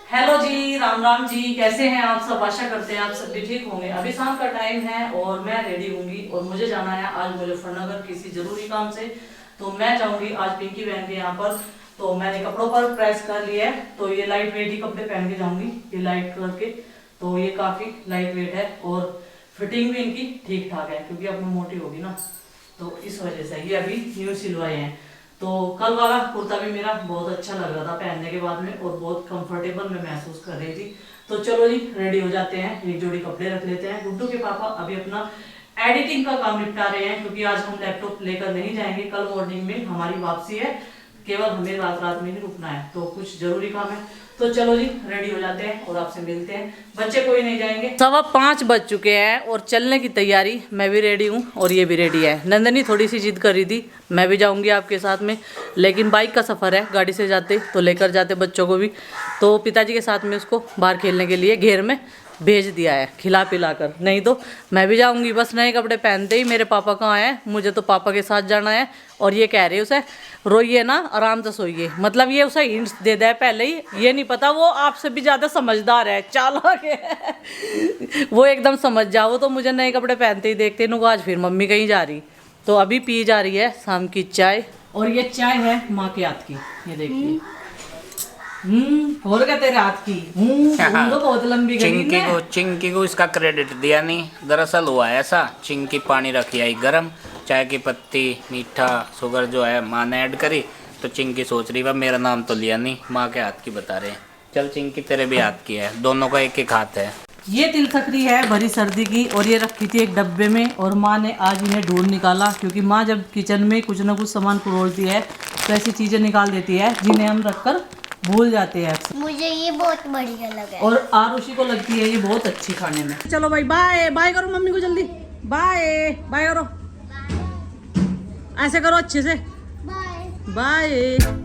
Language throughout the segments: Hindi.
हेलो जी, राम राम जी। कैसे हैं आप सब? आशा करते हैं आप सब भी ठीक होंगे। अभी शाम का टाइम है और मैं रेडी होंगी और मुझे जाना है आज मुजफ्फरनगर किसी जरूरी काम से। तो मैं जाऊंगी आज पिंकी बहन के यहाँ पर। तो मैंने कपड़ों पर प्रेस कर लिया है, तो ये लाइट वेट ही कपड़े पहन के जाऊंगी, ये लाइट कलर के। तो ये काफी लाइट वेट है और फिटिंग भी इनकी ठीक ठाक है क्योंकि अब मैं मोटी होगी ना, तो इस वजह से ये अभी न्यू सिलवाए हैं। तो कल वाला कुर्ता भी मेरा बहुत अच्छा लग रहा था पहनने के बाद में और बहुत कंफर्टेबल मैं महसूस कर रही थी। तो चलो जी रेडी हो जाते हैं, एक जोड़ी कपड़े रख लेते हैं। गुड्डू के पापा अभी अपना एडिटिंग का काम निपटा रहे हैं क्योंकि आज हम लैपटॉप लेकर नहीं जाएंगे, कल मॉर्निंग में हमारी वापसी है। केवल हमें रात रात में ही रुकना है, तो कुछ जरूरी काम है। तो चलो जी रेडी हो जाते हैं और आपसे मिलते हैं। बच्चे कोई नहीं जाएंगे। 5:15 बज चुके हैं और चलने की तैयारी। मैं भी रेडी हूँ और ये भी रेडी है। नंदनी थोड़ी सी जिद कर रही थी, मैं भी जाऊंगी आपके साथ में, लेकिन बाइक का सफ़र है, गाड़ी से जाते तो लेकर जाते बच्चों को भी। तो पिताजी के साथ में उसको बाहर खेलने के लिए घेर में भेज दिया है, खिला पिला कर। नहीं तो मैं भी जाऊंगी। बस नए कपड़े पहनते ही मेरे पापा कहाँ हैं, मुझे तो पापा के साथ जाना है। और ये कह रहे उसे रोइए ना, आराम से सोइए। मतलब ये उसे हिंट्स दे दे पहले ही। ये नहीं पता वो आपसे भी ज़्यादा समझदार है, चालाक है। वो एकदम समझ जाओ। तो मुझे नए कपड़े पहनते ही देखते नु आज फिर मम्मी कहीं जा रही। तो अभी पी जा रही है शाम की चाय, और ये चाय है माँ के हाथ की, ये देखिए। और क्या तेरे हाथ की? तो बहुत लंबी चिंकी को इसका क्रेडिट दिया नहीं। दरअसल हुआ ऐसा, चिंकी पानी रखी आई गरम, चाय की पत्ती, मीठा, शुगर जो है माँ ने ऐड करी। तो चिंकी सोच रही वह मेरा नाम तो लिया नहीं, माँ के हाथ की बता रहे हैं। चल चिंकी तेरे भी हाथ की है, दोनों का एक एक हाथ है। ये तिल सकरी है भरी सर्दी की, और ये रखी थी एक डब्बे में, और माँ ने आज इन्हें ढूंढ निकाला क्योंकि माँ जब किचन में कुछ ना कुछ सामान फरोलती है तो ऐसी चीज़ें निकाल देती है जिन्हें हम रखकर भूल जाते हैं। मुझे ये बहुत बढ़िया लगा और आरुषि को लगती है ये बहुत अच्छी खाने में। चलो भाई बाय बाय करो मम्मी को, जल्दी बाय बाय करो, ऐसे करो अच्छे से बाय बाय।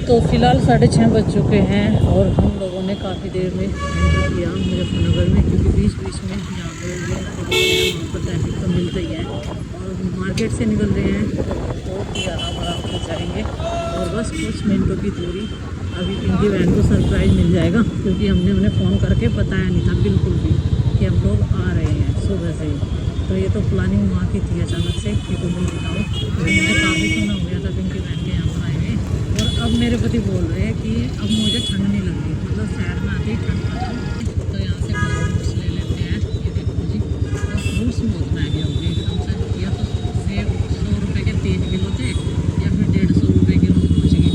तो फिलहाल 6:30 बज चुके हैं और हम लोगों ने काफ़ी देर में एंटर किया मुजफ्फरनगर में, क्योंकि बीच बीच में जहाँ पर वहाँ पर ट्रैफिक तो मिलता ही है। और मार्केट से निकल रहे हैं तो बहुत ही ज़्यादा बड़ा जाएंगे और बस कुछ मिनटों की दूरी। अभी पिंकी बहन को सरप्राइज़ मिल जाएगा क्योंकि हमने उन्हें फ़ोन करके बताया नहीं था बिल्कुल भी कि हम लोग आ रहे हैं सुबह से ही। तो ये तो प्लानिंग वहाँ की थी अचानक से कि तुम लोग बताओ। मुझे काफ़ी सुना हो गया था पिंकी बहन के यहाँ पर आए हुए, और अब मेरे पति बोल रहे हैं कि अब मुझे ठंड नहीं लग रही, मतलब शहर में आते ही ठंड पड़ती। तो यहाँ से फ्रूट्स ले लेते हैं। ये देखो जी, और फ्रूट्स बहुत महंगे हो गए एकदम से। या तो सेब 100 रुपये के 3 किलो थे, या फिर 150 रुपये किलो पहुँच गए।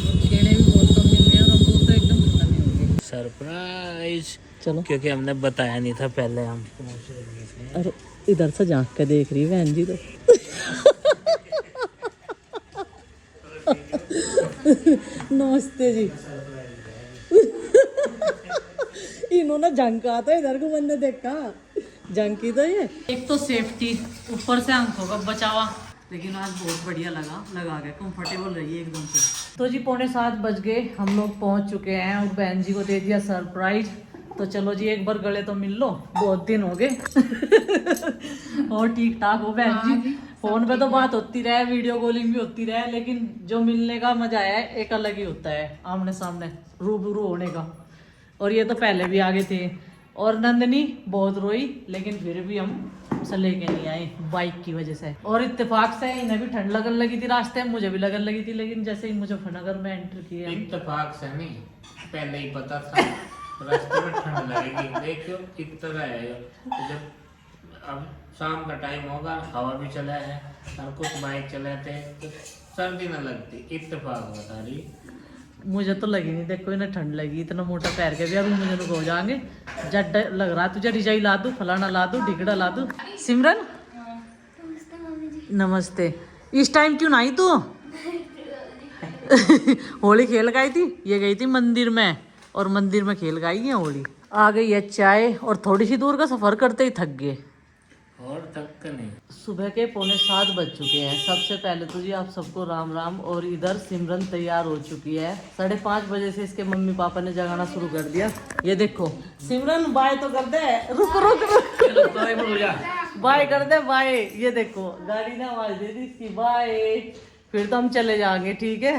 और केले भी बहुत कम मिल रहे हैं और अमरूद तो एकदम खत्म ही हो गए। सरप्राइज, चलो, क्योंकि हमने बताया नहीं था पहले हम पहुँच रहे थे। अरे इधर से झाँक के देख रही बहन जी तो। नमस्ते जी। इन्होंने झंका तो इधर को मैंने देखा, झंकी तो ये। एक तो सेफ्टी, ऊपर से आंखों का बचावा, लेकिन आज बहुत बढ़िया लगा के कंफर्टेबल रही एकदम से। तो जी 6:45 बज गए, हम लोग पहुंच चुके हैं और बहन जी को दे दिया सरप्राइज। तो चलो जी एक बार गले तो मिल लो, बहुत दिन हो गए। और ठीक ठाक हो बहन जी? फोन पे तो बात होती रहे, वीडियो कॉलिंग भी होती रहे, लेकिन जो मिलने का मजा है एक अलग ही होता है, आमने सामने रूबरू होने का। और ये तो पहले भी आगे थे। और नंदनी बहुत रोई, लेकिन फिर भी हम उसे लेके नहीं आए बाइक की वजह से। और इत्तेफाक से इन्हें भी ठंड लगन लगी थी रास्ते में, मुझे भी लगन लगी थी, लेकिन जैसे ही मुजफ्फरनगर में एंटर किए हम। इत्तेफाक से नहीं, पहले ही पता था रास्ते में ठंड लगेगी। देखियो कितना है, जब अब शाम का टाइम होगा, हवा भी चला है और कुछ बाइक चलाते तो सर्दी न लगती। इत्तेफाक बता रही, मुझे तो लगी नहीं, देखो इन्हें ठंड लगी, इतना मोटा पैर के भी अभी मुझे रुक हो जाएंगे। जड लग रहा तुझे रिजाई ला दूं, फलाना ला दूं, ढिगड़ा ला दूं। सिमरन नमस्ते। इस टाइम क्यों नहीं तू? होली खेल गई थी, ये गई थी मंदिर में, और मंदिर में खेल गई है होली। आ गई है चाय, और थोड़ी सी दूर का सफर करते ही थक गए। और तक नहीं। सुबह के 6:45 बज चुके हैं। सबसे पहले तो जी आप सबको राम राम। और इधर सिमरन तैयार हो चुकी है। 5:30 बजे से इसके मम्मी पापा ने जगाना शुरू कर दिया। ये देखो सिमरन बाय तो कर दे, रुक रुक रुक बाय कर दे बाय। ये देखो गाड़ी ने आवाज दे दी इसकी बाय, फिर तो हम चले जाएंगे, ठीक है।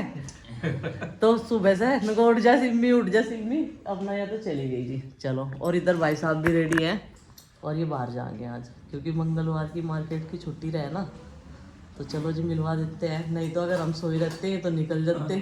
तो सुबह से नको उठ जा सिम्मी, उठ जा सिम्मी, अपना यहाँ तो चली गई जी। चलो, और इधर भाई साहब भी रेडी हैं और ये बाहर जाएंगे आज, क्योंकि मंगलवार की मार्केट की छुट्टी रहे ना। तो चलो जी मिलवा देते हैं, नहीं तो अगर हम सोए रहते तो निकल जाते।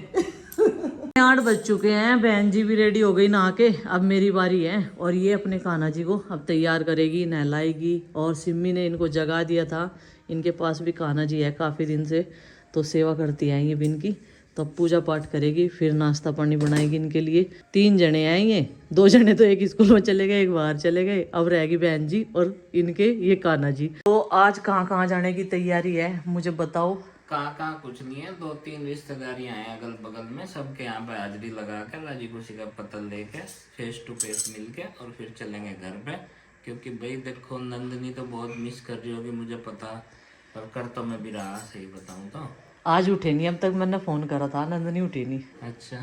8 बज चुके हैं, बहन जी भी रेडी हो गई नहा के। अब मेरी बारी है और ये अपने कान्हा जी को अब तैयार करेगी, नहलाएगी। और सिम्मी ने इनको जगा दिया था, इनके पास भी कान्हा जी है काफ़ी दिन से, तो सेवा करती आएंगी भी इनकी। तो अब पूजा पाठ करेगी, फिर नाश्ता पानी बनाएगी इनके लिए। 3 जने आएंगे, 2 जने तो एक स्कूल में चले गए, एक बाहर चले गए। अब रहेगी बहन जी और इनके ये कान्हा जी। तो आज कहाँ जाने की तैयारी है मुझे बताओ। कहाँ कुछ नहीं है, 2-3 रिश्तेदारियां हैं अगल बगल में, सबके यहाँ पे हाजिरी लगा कर राजी खुशी का पतल लेके फेस टू फेस मिल के और फिर चलेंगे घर पे। क्योंकि भाई देखो नंदनी तो बहुत मिस कर रही होगी मुझे पता, पर कर तो मैं भी रहा, सही बताऊँ तो। आज उठे नहीं, अब तक मैंने फोन करा था, नंदनी उठी नहीं। अच्छा।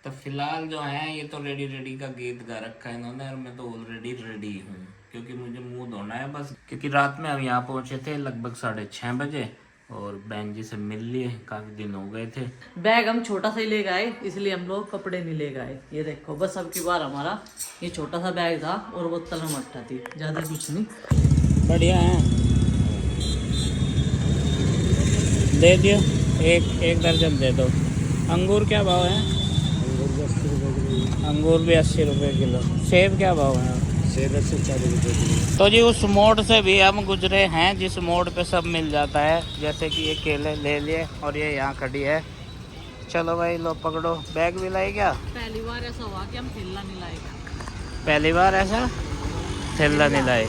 तो फिलहाल जो है ये तो रेडी का गीत गा रखा है इन्होंने, और मैं तो ऑलरेडी रेडी हूँ, क्योंकि मुझे मुंह धोना है बस। क्योंकि रात में हम यहाँ पहुँचे थे लगभग 6:30 बजे, और बहन जी से मिल लिए, काफ़ी दिन हो गए थे। बैग हम छोटा सा ही ले गए, इसलिए हम लोग कपड़े नहीं ले गए। ये देखो बस अब की बार हमारा ये छोटा सा बैग था और बोतल में मट्टा थी, ज़्यादा कुछ नहीं। बढ़िया है, दे दियो, एक दर्जन दे दो। अंगूर क्या भाव है? अंगूर भी 80 रुपये किलो। सेब क्या भाव है? सेब 40 रुपये किलो। तो जी उस मोड़ से भी हम गुजरे हैं जिस मोड़ पे सब मिल जाता है, जैसे कि ये केले ले लिए और ये यहाँ खड़ी है। चलो भाई लो पकड़ो, बैग भी लाई क्या? पहली बार ऐसा हुआ कि हम थैला नहीं लाएगा। पहली बार ऐसा थैला नहीं लाए।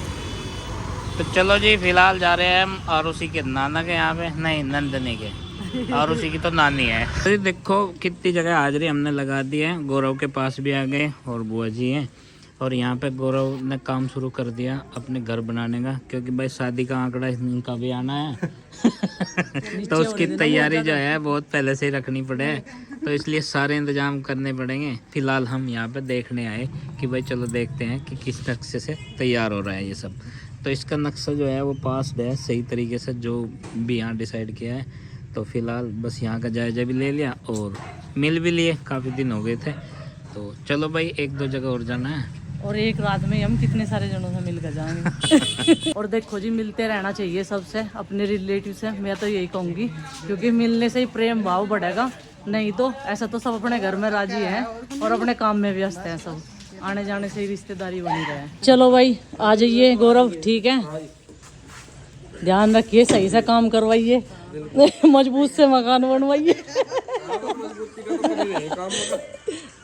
तो चलो जी फिलहाल जा रहे हैं हम आरुषि के नाना के यहाँ पे, नहीं नंदनी के। आरुषि की तो नानी है। तो देखो कितनी जगह हाजिरी हमने लगा दी है। गौरव के पास भी आ गए और बुआ जी हैं, और यहाँ पे गौरव ने काम शुरू कर दिया अपने घर बनाने का, क्योंकि भाई शादी का आंकड़ा इनका भी आना है। तो उसकी तैयारी जो है बहुत पहले से ही रखनी पड़े, तो इसलिए सारे इंतजाम करने पड़ेंगे। फिलहाल हम यहाँ पे देखने आए कि भाई चलो देखते हैं कि किस नक्शे से तैयार हो रहा है ये सब। तो इसका नक्शा जो है वो पास है सही तरीके से, जो भी यहाँ डिसाइड किया है। तो फिलहाल बस यहाँ का जायजा भी ले लिया और मिल भी लिए, काफ़ी दिन हो गए थे। तो चलो भाई 1-2 जगह और जाना है, और एक रात में हम कितने सारे जनों से मिलकर जाएंगे। और देखो जी मिलते रहना चाहिए सबसे, अपने रिलेटिव से, मैं तो यही कहूँगी, क्योंकि मिलने से ही प्रेम भाव बढ़ेगा। नहीं तो ऐसा तो सब अपने घर में राजी हैं और अपने काम में व्यस्त हैं सब, आने जाने से ही रिश्तेदारी बनी रहे। चलो भाई आ जाइए गौरव, ठीक है, ध्यान रखिए, सही से काम करवाइए, मजबूत से मकान बनवाइए।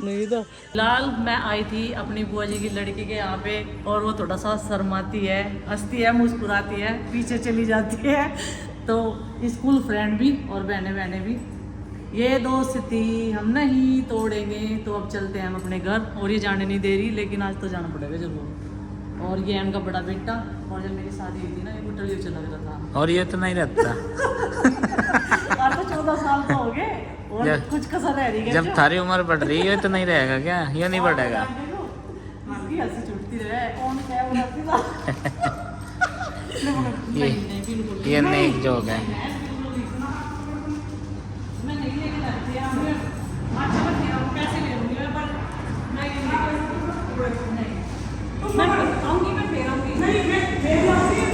नहीं तो फिलहाल मैं आई थी अपनी बुआ जी की लड़की के यहाँ पे, और वो थोड़ा सा शर्माती है, हंसती है, मुस्कुराती है, पीछे चली जाती है। तो स्कूल फ्रेंड भी और बहनें भी, ये दोस्ती हम नहीं तोड़ेंगे। तो अब चलते हैं हम अपने घर, और ये जाने नहीं दे रही, लेकिन आज तो जाना पड़ेगा जरूर। और ये इनका बड़ा बेटा, और जब मेरी शादी हुई थी ना ये गुटलियों चला गया था, और ये तो नहीं रहता। आज तो 14 साल का हो गए और कुछ कसर रह रही है। जब थारी उम्र बढ़ रही है तो नहीं रहेगा क्या? ये नहीं बढ़ेगा। इसकी हंसी छूटती रहे, कौन क्या वो हंसी था। ये नेक जोक है। मैं नहीं लेके जाती है, अच्छा मैं कैसे ले लूँगी मैं, पर मैं ये नहीं, मैं आऊँगी, मैं फेर आऊँगी, नहीं मैं फेर आऊँगी।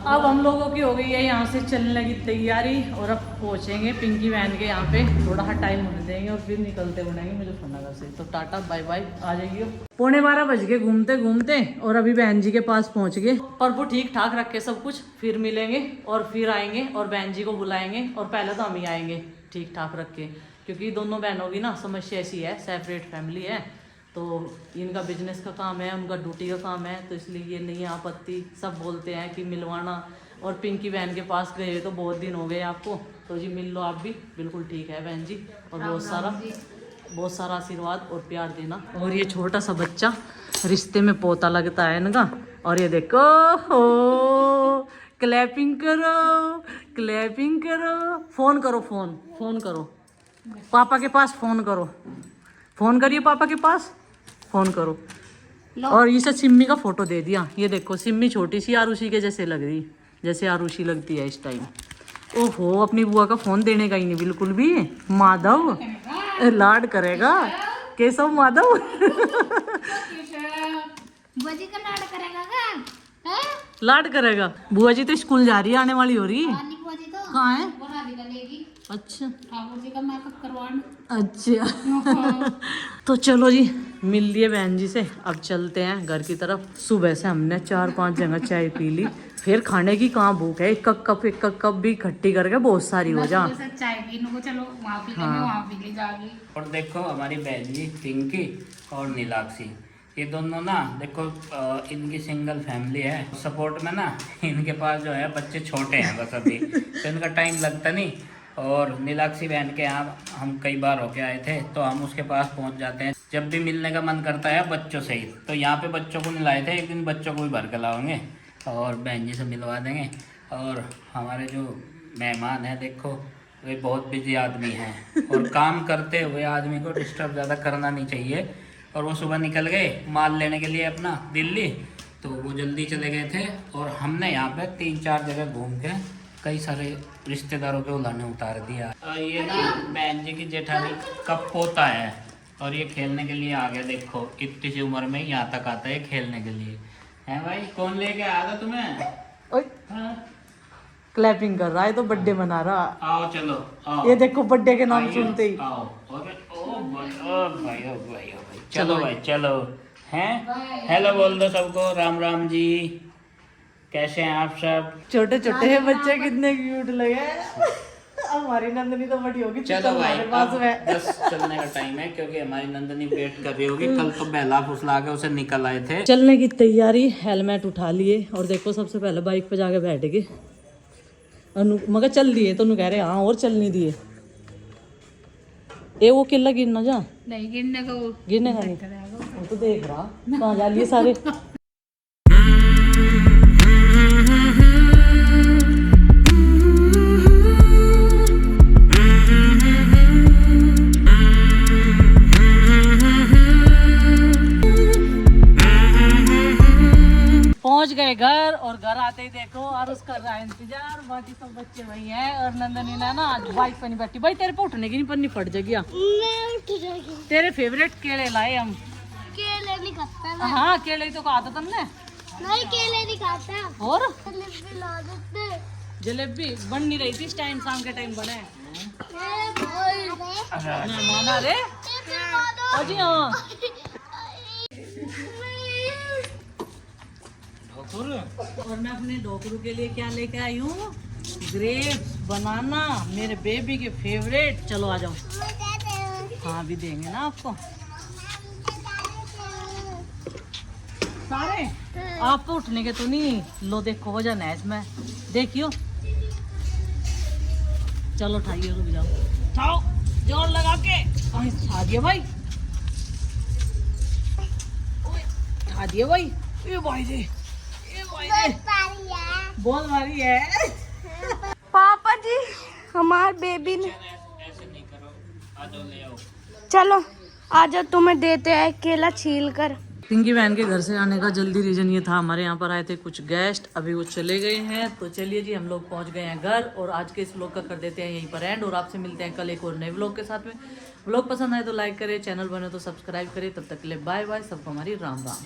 अब हम लोगों की हो गई है यहाँ से चलने की तैयारी, और अब पहुँचेंगे पिंकी वैन के यहाँ पे, थोड़ा सा टाइम होने देंगे और फिर निकलते बनेंगे मुजफ्फरनगर से। तो टाटा बाय बाय, आ जाइए। 11:15 बज गए घूमते घूमते, और अभी बहन जी के पास पहुँच गए। पर वो ठीक ठाक रखे सब कुछ, फिर मिलेंगे और फिर आएंगे और बहन जी को बुलाएंगे, और पहले तो हम ही आएंगे ठीक ठाक रख के, क्योंकि दोनों बहनों की ना समस्या ऐसी है, सेपरेट फैमिली है, तो इनका बिजनेस का काम है, उनका ड्यूटी का काम है, तो इसलिए ये नहीं आपत्ति, सब बोलते हैं कि मिलवाना। और पिंकी बहन के पास गए तो बहुत दिन हो गए आपको, तो जी मिल लो आप भी, बिल्कुल ठीक है बहन जी, और बहुत सारा आशीर्वाद और प्यार देना। और ये छोटा सा बच्चा रिश्ते में पोता लगता है इनका। और ये देखो हो, क्लैपिंग करो, क्लैपिंग करो। फोन करो, फोन करो पापा के पास, फोन करो, फोन करिए पापा के पास, फोन करो। और इसे सिम्मी का फोटो दे दिया। ये देखो सिम्मी छोटी सी आरुषि के जैसे लग रही, जैसे आरुषि लगती है इस टाइम। ओहो, अपनी बुआ का फोन देने का ही नहीं बिल्कुल भी। माधव लाड करेगा, केशव माधव। बुआ जी का लाड करेगा क्या? हैं? लाड करेगा। बुआ जी तो स्कूल जा रही है, आने वाली हो रही है। नानी बुआ जी तो कहाँ है? वो राधिका लेगी अच्छा ठाकुर जी का मेकअप करवाने। अच्छा। तो चलो जी, मिल लिए बहन जी से, अब चलते हैं घर की तरफ। सुबह से हमने 4-5 जगह चाय पी ली, फिर खाने की कहाँ भूख है। एक कप भी इकट्ठी करके बहुत सारी हो जा। चाय पीने को चलो वहाँ पी हाँ। वहाँ पी ले जाके। और देखो हमारी बहन जी पिंकी और नीलाक्षी, ये दोनों ना देखो इनकी सिंगल फैमिली है। सपोर्ट में ना इनके पास जो है बच्चे छोटे हैं बस अभी, तो इनका टाइम लगता नहीं। और नीलाक्षी बहन के यहाँ हम कई बार होके आए थे, तो हम उसके पास पहुँच जाते हैं जब भी मिलने का मन करता है बच्चों से ही। तो यहाँ पे बच्चों को नहीं लाए थे, एक दिन बच्चों को भी भर के लाओगे और बहन जी से मिलवा देंगे। और हमारे जो मेहमान हैं देखो, वे बहुत बिजी आदमी हैं और काम करते हुए आदमी को डिस्टर्ब ज़्यादा करना नहीं चाहिए। और वो सुबह निकल गए माल लेने के लिए अपना दिल्ली, तो वो जल्दी चले गए थे। और हमने यहाँ पे 3-4 जगह घूम के कई सारे रिश्तेदारों के उलाने उतार दिया। ये ना बहन जी की जेठानी का पोता है और ये खेलने के लिए आ गया। देखो इतनी सी उम्र में यहाँ तक आता है खेलने के लिए। है भाई, कौन लेके आया था तुम्हें? ओए, हाँ? क्लैपिंग कर रहा है तो बर्थडे मना रहा। आओ चलो आओ। ये देखो बर्थडे के नाम आइए, सुनते ही। आओ। ओ भाई, चलो भाई चलो। हैं हेलो बोल दो सबको, राम राम जी, कैसे हैं आप सब? छोटे छोटे हैं बच्चे, कितने क्यूट लगे। हमारी नंदनी तो बड़ी होगी। चलो भाई, हमारे पास अब में। बस चलने का टाइम है क्योंकि हमारी नंदनी वेट कर रही होगी। कल तो बहला फुसला के उसे निकल आए थे। चलने की तैयारी, हेलमेट उठा लिए और देखो सबसे पहले बाइक पे जाके बैठ गए। मगर चल दिए तो कह रहे हाँ और चलने दिए। ए वो किला गिरना जा, नहीं गिरने का वो गिरने का नहीं, वो तो देख रहा कहाँ जा लिए सारे। पहुंच गए घर और घर आते ही देखो और उसका रहा है इंतजार। बाकी सब बच्चे वही हैं और नंदनी ने ना आज बाइक पर नहीं बैठी। भाई तेरे पे उठने की नहीं पन्नी फट जाएगी। मैं उठ जाएगी। तेरे फेवरेट केले लाए हम। केले नहीं खाता मैं। हाँ केले ही तो कहा था तुमने। नहीं केले नहीं खाता। और जलेबी ला देते। जलेबी बन नहीं रही थी इस टाइम, शाम के टाइम बने। माना रे जी। हाँ और मैं अपने ढोकरू के लिए क्या लेके आई हूँ, ग्रेप्स, बनाना, मेरे बेबी के फेवरेट। चलो आ जाओ। हाँ भी देंगे ना आपको सारे। आप तो उठने के तो नहीं। लो देखो वजन है इसमें, देखियो। चलो उठाइए, रुक जाओ, उठाओ जोर लगा के। उठा दिया भाई, उठा दिया भाई। ये भाई जी, ये भाई जी बहुत भारी है। पापा जी हमार बेबी ने, ऐसे नहीं करो, आ जाओ ले आओ। चलो आज तुम्हें देते हैं केला छील कर। पिंकी बहन के घर से आने का जल्दी रीजन ये था, हमारे यहाँ पर आए थे कुछ गेस्ट, अभी वो चले गए हैं। तो चलिए जी, हम लोग पहुँच गए हैं घर और आज के इस व्लॉग का कर देते हैं यहीं पर एंड। और आपसे मिलते हैं कल एक और नए व्लॉग के साथ में। व्लॉग पसंद आए तो लाइक करें, चैनल बने तो सब्सक्राइब करें। तब तक के लिए बाय बाय, सबको हमारी राम राम।